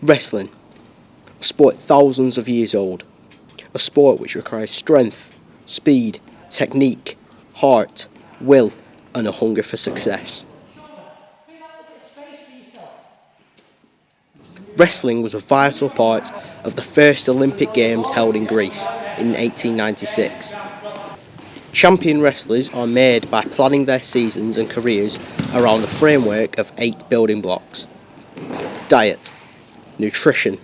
Wrestling, a sport thousands of years old, a sport which requires strength, speed, technique, heart, will and a hunger for success. Wrestling was a vital part of the first Olympic Games held in Greece in 1896. Champion wrestlers are made by planning their seasons and careers around a framework of 8 building blocks: diet, nutrition,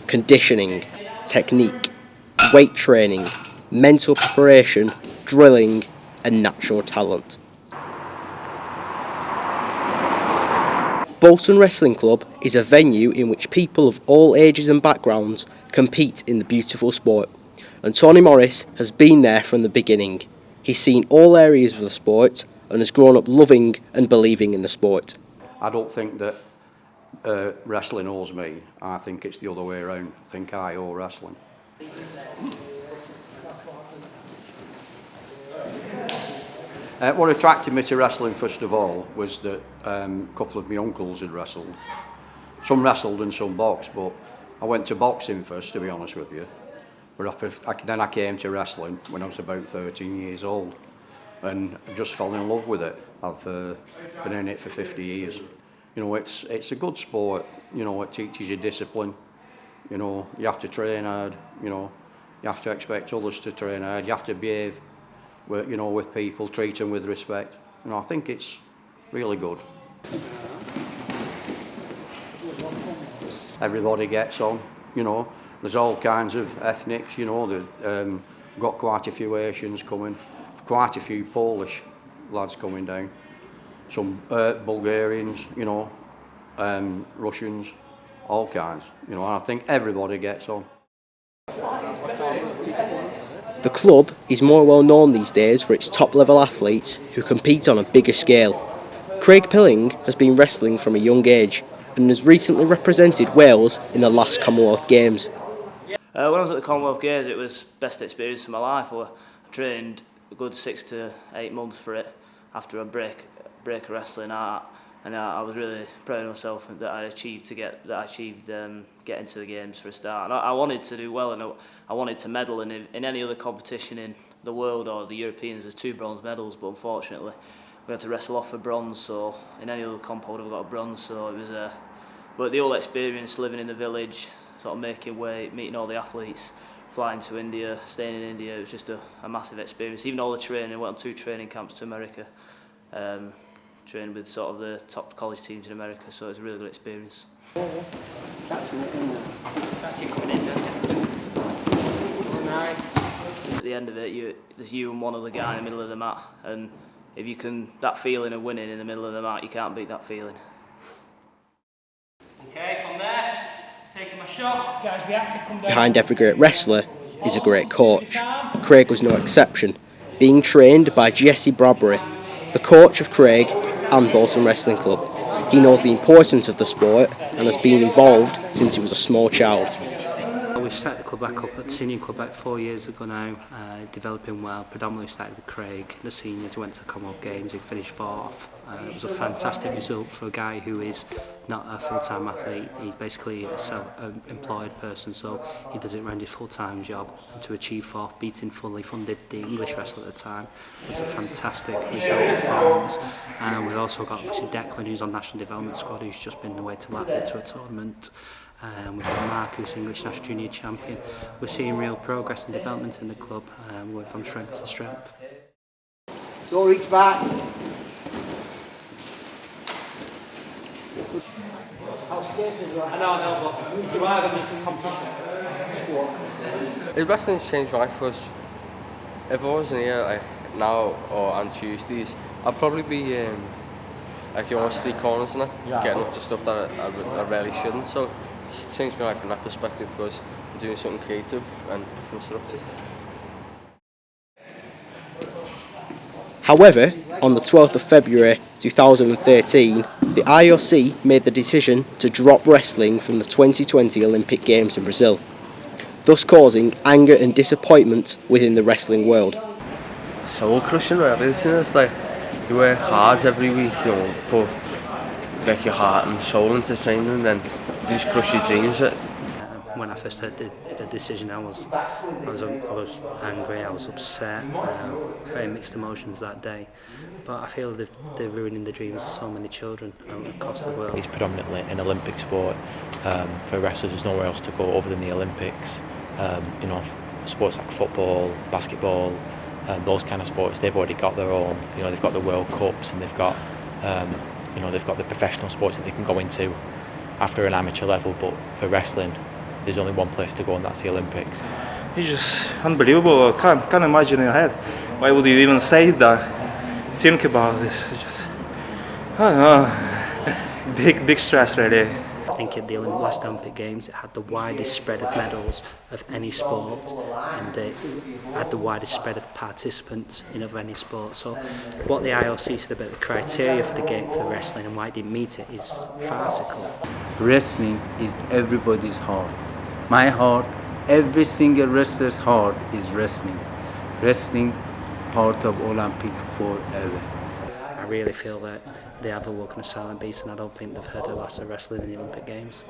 conditioning, technique, weight training, mental preparation, drilling, and natural talent. Bolton Wrestling Club is a venue in which people of all ages and backgrounds compete in the beautiful sport, and Tony Morris has been there from the beginning. He's seen all areas of the sport and has grown up loving and believing in the sport. I don't think that wrestling owes me. I think it's the other way around. I think I owe wrestling. What attracted me to wrestling first of all was that a couple of my uncles had wrestled. Some wrestled and some boxed, but I went to boxing first, to be honest with you. But then I came to wrestling when I was about 13 years old, and I just fell in love with it. I've been in it for 50 years. You know, it's a good sport. You know, it teaches you discipline. You know, you have to train hard. You know, you have to expect others to train hard. You have to behave, with people, treat them with respect. You know, I think it's really good. Everybody gets on. You know, there's all kinds of ethnics. You know, we've got quite a few Asians coming, quite a few Polish lads coming down, some Bulgarians. You know, Russians, all kinds. You know, and I think everybody gets on. The club is more well known these days for its top level athletes who compete on a bigger scale. Craig Pilling has been wrestling from a young age and has recently represented Wales in the last Commonwealth Games. When I was at the Commonwealth Games, it was the best experience of my life. I trained a good 6 to 8 months for it after a break of wrestling, and I was really proud of myself that I achieved getting to the games for a start. And I wanted to do well, and I wanted to medal in any other competition in the world or the Europeans. There's 2 bronze medals, but unfortunately we had to wrestle off for bronze. So in any other comp I would have got a bronze. So it was but the whole experience, living in the village, sort of making weight, meeting all the athletes, flying to India, staying in India, it was just a massive experience. Even all the training, I went on 2 training camps to America. Trained with sort of the top college teams in America, so it was a really good experience. At the end of it, there's you and one other guy in the middle of the mat, and if you can, that feeling of winning in the middle of the mat, you can't beat that feeling. Okay, from there, taking my shot. Guys, we have to come down. Behind every great wrestler is a great coach. Craig was no exception, being trained by Jesse Bradbury, the coach of Craig and Bolton Wrestling Club. He knows the importance of the sport and has been involved since he was a small child. We set the club back up at the senior club about 4 years ago now, developing well. Predominantly started with Craig, the seniors, went to the Commonwealth Games, he finished 4th. It was a fantastic result for a guy who is not a full-time athlete. He's basically a self-employed person, so he does it around his full-time job. And to achieve 4th, beating fully funded the English wrestler at the time, was a fantastic result performance. And we've also got Declan, who's on National Development Squad, who's just been away to Latvia to a tournament. We've got Mark, who's English National Junior Champion. We're seeing real progress and development in the club. We're from strength to strength. Don't reach back. I know, but you are going to do competition. Wrestling's changed my life because if I wasn't here like now or on Tuesdays, I'd probably be street corners and that, getting up to stuff that I really shouldn't. So it's changed my life in that perspective because I'm doing something creative and constructive. However, on the 12th of February 2013, the IOC made the decision to drop wrestling from the 2020 Olympic Games in Brazil, thus causing anger and disappointment within the wrestling world. Soul crushing, really, isn't it? It's like you work hard every week, put your heart and soul into training, and then just crush your dreams. When I first heard the decision, I was angry, I was upset, very mixed emotions that day. But I feel they're ruining the dreams of so many children across the world. It's predominantly an Olympic sport. For wrestlers, there's nowhere else to go other than the Olympics. You know, sports like football, basketball, those kind of sports, they've already got their own. You know, they've got the World Cups and they've got, you know, they've got the professional sports that they can go into after an amateur level. But for wrestling, there's only one place to go, and that's the Olympics. It's just unbelievable. I can't imagine in your head. Why would you even say that? Think about this. Just, I don't know. Big stress really. I think at the last Olympic Games it had the widest spread of medals of any sport, and it had the widest spread of participants of any sport. So what the IOC said about the criteria for the game for wrestling and why it didn't meet it is farcical. Wrestling is everybody's heart. My heart, every single wrestler's heart is wrestling. Wrestling, part of Olympic forever. I really feel that they have awoken a silent beast, and I don't think they've heard the last of wrestling in the Olympic Games.